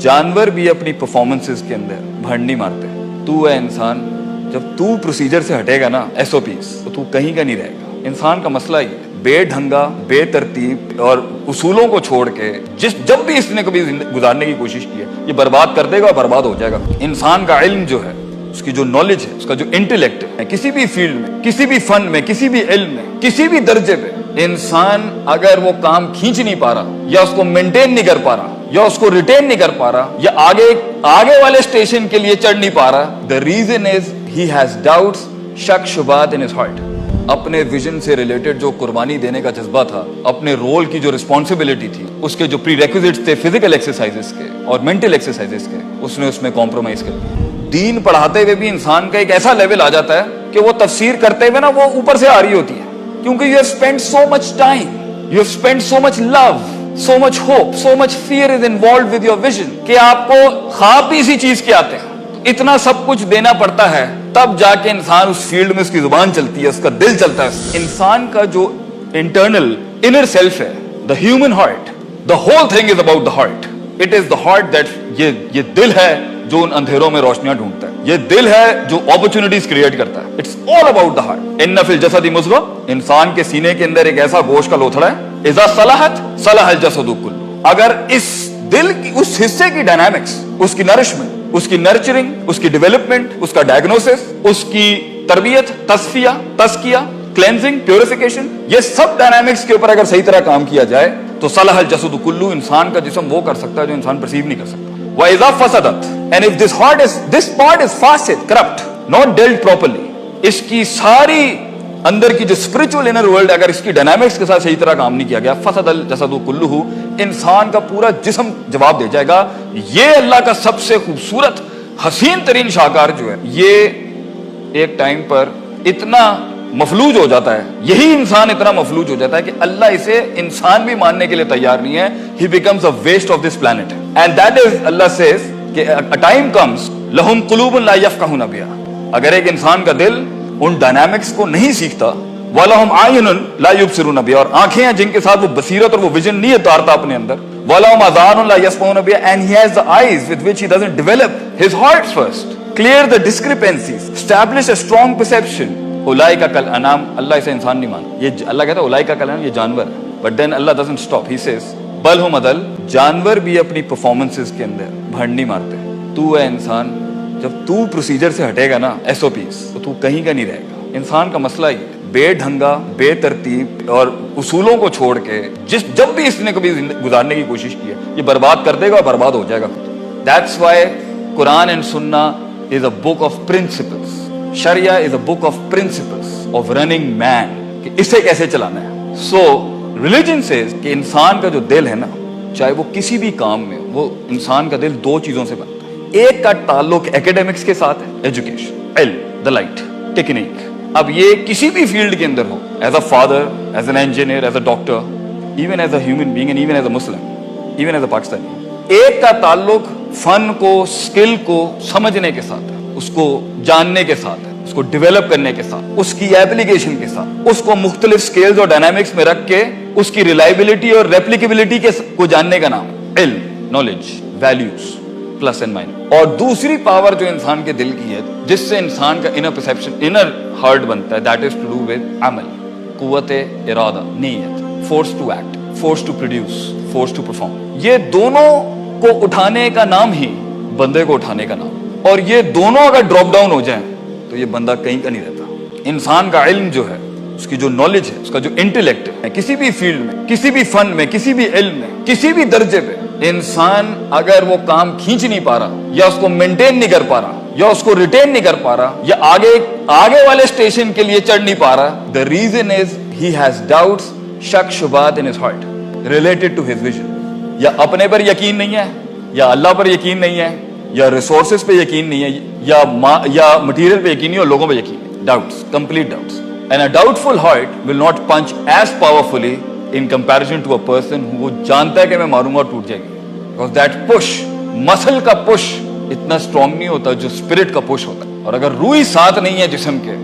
जानवर भी अपनी परफॉर्मेंसेस के अंदर भंड नहीं मारते। तू है इंसान, जब तू प्रोसीजर से हटेगा ना, एसओपीस, तो तू कहीं का नहीं रहेगा। इंसान का मसला ये बेढंगा, बेतरतीब और उसूलों को छोड़ के जब भी इसने कभी गुजारने की कोशिश की है, ये बर्बाद कर देगा, बर्बाद हो जाएगा। इंसान का इल्म जो है, उसकी जो नॉलेज है, उसका जो इंटेलेक्ट है, किसी भी फील्ड में, किसी भी फन में, किसी भी इल्म में, किसी भी दर्जे पे इंसान अगर वो काम खींच नहीं पा रहा, या उसको मेंटेन नहीं कर पा रहा, या उसको रिटेन नहीं कर पा रहा, या आगे वाले स्टेशन के लिए चढ़ नहीं पा रहा, the reason is he has doubts, शक शुबात इन हिज हार्ट। अपने विजन से रिलेटेड जो कुर्बानी देने का जज्बा था, अपने रोल की जो रिस्पॉन्सिबिलिटी थी, उसके जो प्रीरेक्विजिट्स थे फिजिकल एक्सरसाइजेस के और मेंटल एक्सरसाइजेस के, उसने उसमें कॉम्प्रोमाइज कर दिया। दीन पढ़ाते हुए भी इंसान का एक ऐसा लेवल आ जाता है कि वो तफसीर करते हुए ना, वो ऊपर से आ रही होती है, क्योंकि you have spent so much time, you have spent so much love, so much hope, so much fear is involved with your vision कि आपको ख्वाब भी इसी चीज के आते हैं। इतना सब कुछ देना पड़ता है, तब जाके इंसान उस फील्ड में उसकी जुबान चलती है, उसका दिल चलता है। इंसान का जो इंटरनल इनर सेल्फ है, the human heart, the whole thing is about the heart. It is the heart that, ये दिल है जो उन अंधेरों में रोशनियां ढूंढता है, ये दिल है जो अपॉर्चुनिटीज क्रिएट करता है। It's all about the heart. इन्ना फिल जसदी मुज़ग़ा, इंसान के सीने के अंदर एक ऐसा गोश्त का लोथड़ा है, इज़ा सलहत सलहल जसदु कुल्लु। अगर इस दिल की उस हिस्से की डायनामिक्स, उसकी नरिशमेंट, उसकी नर्चरिंग, उसकी डेवलपमेंट, उसका डायग्नोसिस, उसकी तरबियत, तस्फिया, तस्किया, क्लेंजिंग, प्योरिफिकेशन, ये सब डायनामिक्स के ऊपर अगर सही तरह काम किया जाए तो सलहल जसदु कुल्लु, इंसान का जिस्म वो कर सकता है जो इंसान परसीव नहीं कर सकता। व इज़ा फसदत, and if this part is फासिद, करप्ट, नॉट डेल्ट प्रॉपर्ली, इसकी सारी अंदर की जो स्पिरिचुअल इनर वर्ल्ड, अगर इसकी डायनामिक्स के साथ सही तरह काम नहीं किया गया, फसदल जसदु कुल्लुहु, इंसान का पूरा जिस्म जवाब दे जाएगा। ये अल्लाह का सबसे खूबसूरत हसीन तरीन शाहकार जो है, ये एक टाइम पर इतना मफलूज हो जाता है, यही इंसान इतना मफलूज हो जाता है कि अल्लाह इसे इंसान भी मानने के लिए तैयार नहीं है। He becomes a waste of this planet, and that is, Allah says कि अ टाइम कम्स लहुम कुलूबुन ला यफ़क़हून बिहा, अगर एक इंसान का दिल उन डायनामिक्स को नहीं सीखता, वलहुम आयुनुन ला युबसिरून बिहा, और आंखें हैं जिनके साथ वो बसीरत और वो विजन नहीं उतारता अपने अंदर, वलहुम आज़ानुन ला यस्मऊन बिहा, and he has the eyes with which he doesn't develop his heart first, clear the discrepancies, establish a strong perception. उलाइका कल अनाम, अल्लाह इसे इंसान नहीं मानता, ये अल्लाह कहता है उलाइका कल अनाम, ये जानवर है। But then Allah doesn't stop, he says बल हुम अदल, जानवर भी अपनी परफॉर्मेंसेस के अंदर भंड नहीं मारते। तू है इंसान, जब तू प्रोसीजर से हटेगा ना, एसओपीस, तो तू कहीं का नहीं रहेगा। इंसान का मसला ये बेढंगा, बेतरतीब और उसूलों को छोड़ के जब भी इसने कभी गुजारने की कोशिश की है, ये बर्बाद कर देगा, बर्बाद हो जाएगा। दैट्स व्हाई कुरान एंड सुन्ना is a book of principles, शरिया is a book of principles of running man, कि इसे कैसे चलाना है। सो रिलीजन सेज कि इंसान का जो दिल है ना, चाहे वो किसी भी काम में, वो इंसान का दिल दो चीजों से बनता है। एक का ताल्लुक एकेडमिक्स के साथ है, एजुकेशन, इल्म, द लाइट, टेक्निक। अब ये किसी भी फील्ड के अंदर हो, as a father, as an engineer, as a doctor, even as a human being, and even as a Muslim, even as a Pakistani. एक का ताल्लुक फन को, स्किल को समझने के साथ है, उसको जानने के साथ है, उसको डेवलप करने के साथ, उसकी एप्लीकेशन के साथ, उसको मुख्तलिफ स्केल्स और डायनामिक्स में रख के उसकी रिलायबिलिटी और रेप्लिकेबिलिटी को जानने का नाम इल्म, knowledge, values, plus and minus. और दूसरी पावर जो इंसान के दिल की है, जिससे इंसान का इनर परसेप्शन, इनर हार्ट बनता है, that is to do with अमल, कुव्वते इरादा, नीयत, force to act, force to produce, force to perform. ये दोनों को उठाने का नाम ही बंदे को उठाने का नाम, और ये दोनों अगर ड्रॉप डाउन हो जाए तो ये बंदा कहीं का नहीं रहता। इंसान का इल्म जो है, उसकी जो नॉलेज है, उसका जो इंटेलेक्ट है, किसी भी फील्ड में, किसी भी फन में, किसी भी इल्म में, किसी भी दर्जे पे इंसान अगर वो काम खींच नहीं पा रहा, या उसको मेंटेन नहीं कर पा रहा, या उसको रिटेन नहीं कर पा रहा, या आगे वाले स्टेशन के लिए चढ़ नहीं पा रहा, the reason is he has doubts, शक शुबात in his heart related to his vision. या अपने पर यकीन नहीं है, या अल्लाह पर यकीन नहीं है, या रिसोर्सेज पे यकीन नहीं है, या मटीरियल पे यकीन नहीं, और लोगों पे यकीन नहीं। Doubts, complete doubts. And a doubtful heart will not punch as powerfully in comparison to a person who वो जानता है कि मैं मारूंगा और टूट जाएगी। बिकॉज दैट पुश, मसल का पुश इतना स्ट्रांग नहीं होता जो स्पिरिट का पुश होता है। और अगर रूह ही साथ नहीं है जिस्म के,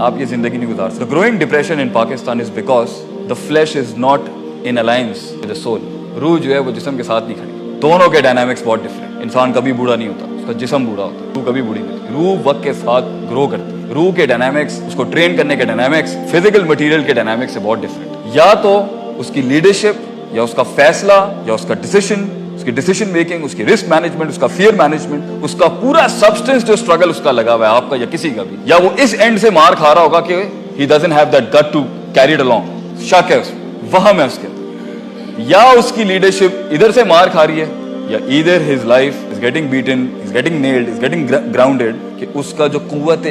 आप ये जिंदगी नहीं गुजार सकते। Growing depression in Pakistan is because the flesh is not in alliance with the soul. रूह जो है वो जिस्म के साथ नहीं खड़ी, दोनों के डायनामिक्स बहुत डिफरेंट। इंसान कभी बूढ़ा नहीं होता, उसका जिस्म बूढ़ा होता है, रूह कभी बूढ़ी नहीं होती। रूह वक्त के साथ ग्रो करती है। रूह के डायनामिक्स, उसको ट्रेन करने के डायनामिक्स फिजिकल मटेरियल के डायनामिक्स से बहुत डिफरेंट है। या तो उसकी लीडरशिप या उसका फैसला या उसका डिसीजन, उसकी डिसीजन मेकिंग, उसकी रिस्क मैनेजमेंट, उसका फियर मैनेजमेंट, उसका पूरा सब्सटेंस जो स्ट्रगल उसका लगा हुआ है आपका या किसी का भी, या वो इस एंड से मार खा रहा होगा कि he doesn't have that gut to carry it along, शक है उसमें, वहम है उसके अंदर। या उसकी लीडरशिप इधर से मार खा रही है, या either his life is getting beaten, is getting nailed, is getting grounded, कि उसका जो कुव्वत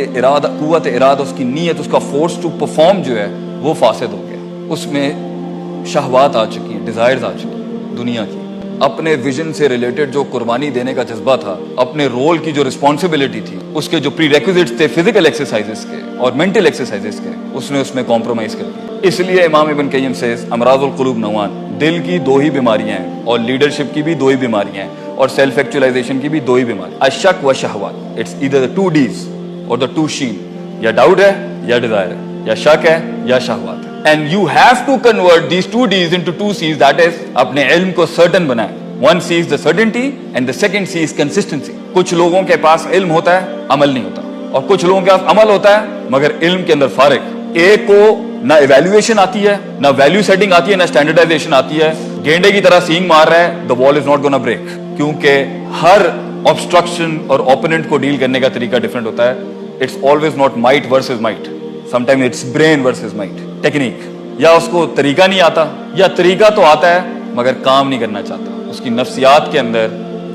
इरादा, उसकी नीयत, उसका फोर्स टू परफॉर्म जो है वो फासिद हो गया। उसमें शहवात आ चुकी हैं, डिजायर्स आ चुकी हैं दुनिया की। अपने विजन से रिलेटेड जो कुर्बानी देने का जज्बा था, अपने रोल की जो रिस्पॉन्सिबिलिटी थी, उसके जो प्रीरेक्विजिट्स थे फिजिकल एक्सरसाइजेस के और मेंटल एक्सरसाइजेस के, उसने उसमें कॉम्प्रोमाइज कर दिया। इसलिए इमाम इब्न क़य्यिम सेज अमराजुल क़ुलूब नौआन, दिल की दो ही बीमारियां हैं और लीडरशिप की भी दो ही बीमारियां हैं और सेल्फ एक्चुअलाइजेशन की भी दो ही बीमारी, अशक व शहवात। इट्स ईदर द 2 Ds और द 2 शीन, या डाउट है या डिजायर है, या शक है या शहवात है। And you have to convert these 2 Ds into 2 Cs, that is अपने इल्म को सर्टन बनाए। One C is the certainty and the second C is consistency। कुछ लोगों के पास इल्म होता है, अमल नहीं होता, और कुछ लोगों के पास अमल होता है मगर इल्म के अंदर फारिग। एक को ना इवैल्यूएशन आती है, ना वैल्यू सेटिंग आती है, ना स्टैंडर्डाइजेशन आती है, गेंडे की तरह सींग मार रहा है, the wall is not gonna break, क्योंकि हर ऑब्स्ट्रक्शन और ओपोनेंट को डील करने का तरीका डिफरेंट होता है। It's always not might versus might, sometime it's brain versus might, technique. या उसको तरीका नहीं आता, या तरीका तो आता है मगर काम नहीं करना चाहता, उसकी नफ्सियात के अंदर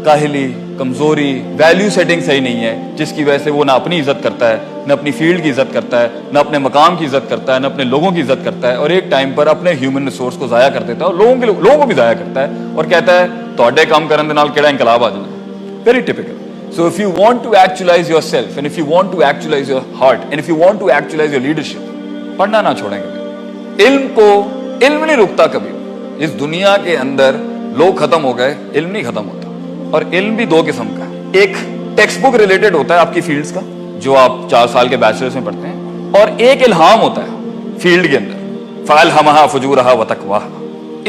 काहली, कमजोरी, वैल्यू सेटिंग सही नहीं है, जिसकी वजह से वो ना अपनी इज्जत करता है, ना अपनी फील्ड की इज्जत करता है, ना अपने मकाम की इज्जत करता है, ना अपने लोगों की इज्जत करता है, और एक टाइम पर अपने ह्यूमन रिसोर्स को जाया कर देता है और लोगों को भी जाया करता है और कहता है तोड़े काम करने दे नाल केड़ा इनकलाब आ जाना। Very typical. So if you want to actualize yourself and if you want to actualize your heart and if you want to actualize your leadership, पढ़ना ना छोड़ें कभी। इल्म नहीं रुकता कभी। इस दुनिया के अंदर लोग खत्म हो गए, इल्म नहीं खत्म होता। और इल्म भी 2 किस्म का है। एक टेक्स्ट बुक रिलेटेड होता है आपकी फील्ड्स का, जो आप 4 साल के बैचलर्स में पढ़ते हैं, और एक इल्हाम होता है फील्ड के अंदर, फ़अल्हमहा फ़ुजूरहा व तक़वाहा।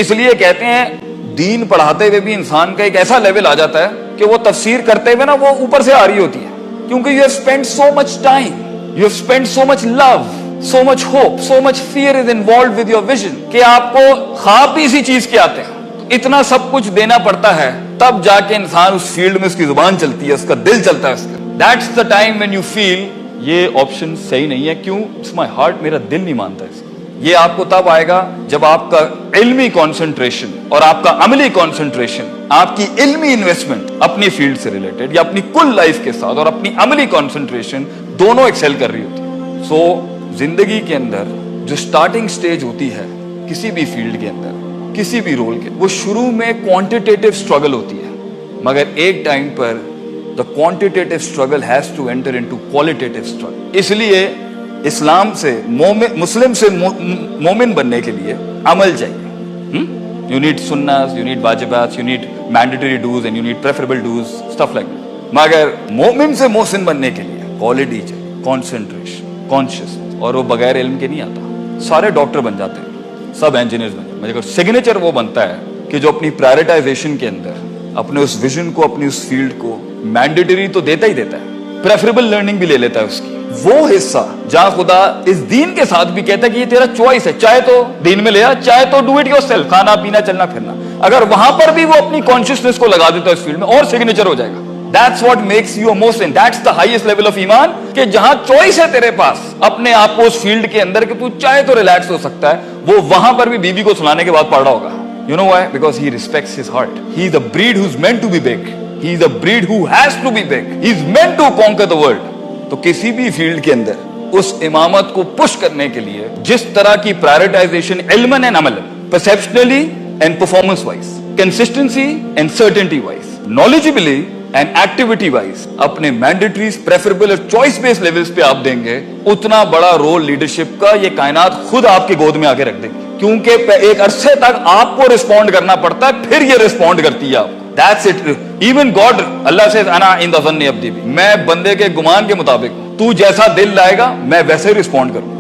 इसलिए कहते हैं दीन पढ़ाते हुए भी इंसान का एक ऐसा लेवल आ जाता है कि वो तफसीर करते हुए ना वो ऊपर से आ रही होती है, क्योंकि you have spent so much time, you have spent so much love, so much hope, so much fear is involved with your vision, कि आपको ख्वाब भी इसी चीज के आते हैं। तो इतना सब कुछ देना पड़ता है, तब जाके इंसान उस फील्ड में उसकी जुबान चलती है, उसका दिल चलता है उसका। That's the time when you feel ये ऑप्शन सही नहीं है। क्यों? It's my heart, मेरा दिल नहीं मानता इसको। ये आपको तब आएगा जब आपका इल्मी कंसंट्रेशन और आपका अमली कंसंट्रेशन, आपकी इल्मी इन्वेस्टमेंट अपनी फील्ड से रिलेटेड या अपनी कुल लाइफ के साथ और अपनी अमली कंसंट्रेशन दोनों एक्सेल कर रही होती है। सो जिंदगी के अंदर जो स्टार्टिंग स्टेज होती है किसी भी फील्ड के अंदर, किसी भी रोल के, वो शुरू में क्वांटिटेटिव स्ट्रगल होती है, मगर एक टाइम पर the quantitative struggle has to enter into qualitative struggle. इसलिए इस्लाम से मुस्लिम से मोमिन बनने के लिए अमल चाहिए। यू नीड सुन्नस, यू नीड वाजिबात, you need mandatory dos and you need preferable dos, stuff like that. मगर मोमिन से मोहसिन बनने के लिए क्वालिटी चाहिए, कॉन्सेंट्रेशन, कॉन्शियस, और वो बगैर इल्म के नहीं आता। सारे डॉक्टर बन जाते हैं, सब इंजीनियर्स बन जाते हैं, मगर सिग्नेचर वो बनता है कि जो अपनी प्रायोरिटाइजेशन के अंदर अपने उस विजन को, अपनी उस फील्ड को मैंडेटरी तो देता ही देता है, प्रेफरेबल लर्निंग भी ले लेता है उसकी। वो हिस्सा जहां खुदा इस दीन के साथ भी कहता है कि ये तेरा चॉइस है, चाहे तो दीन में ले आ, चाहे तो डू इट योरसेल्फ, खाना पीना चलना फिरना, अगर वहां पर भी वो अपनी कॉन्शियसनेस को लगा देता है इस फील्ड में, और सिग्नेचर हो जाएगा। That's what makes you a Muslim. That's the highest level of ईमान, कि जहां चॉइस है तेरे पास अपने आप को उस फील्ड के अंदर कि तू चाहे तो रिलैक्स हो सकता है, वो वहां पर भी बीवी को सुनाने के बाद पढ़ रहा होगा। You know why? Because he respects his heart. He is a breed who's meant to be big. He is a breed who has to be big. He is meant to conquer the world. तो किसी भी field के अंदर उस इमामत को push करने के लिए जिस तरह की प्रायोरिटाइजेशन इल्मन एंड अमलन, perceptionally and performance wise, consistency and certainty wise, knowledgeably and activity wise अपने मैंडेटरीज, प्रेफरेबल और चॉइस बेस्ड लेवल्स पे आप देंगे, उतना बड़ा रोल लीडरशिप का ये कायनात खुद आपके गोद में आके रख देगी। क्योंकि एक अरसे तक आपको रिस्पॉन्ड करना पड़ता है, फिर ये रिस्पॉन्ड करती है आपको। That's it. Even God, Allah says, "अना इंद ज़न्नि अब्दी बी", मैं बंदे के गुमान के मुताबिक, तू जैसा दिल लाएगा मैं वैसे ही रिस्पॉन्ड करूँ।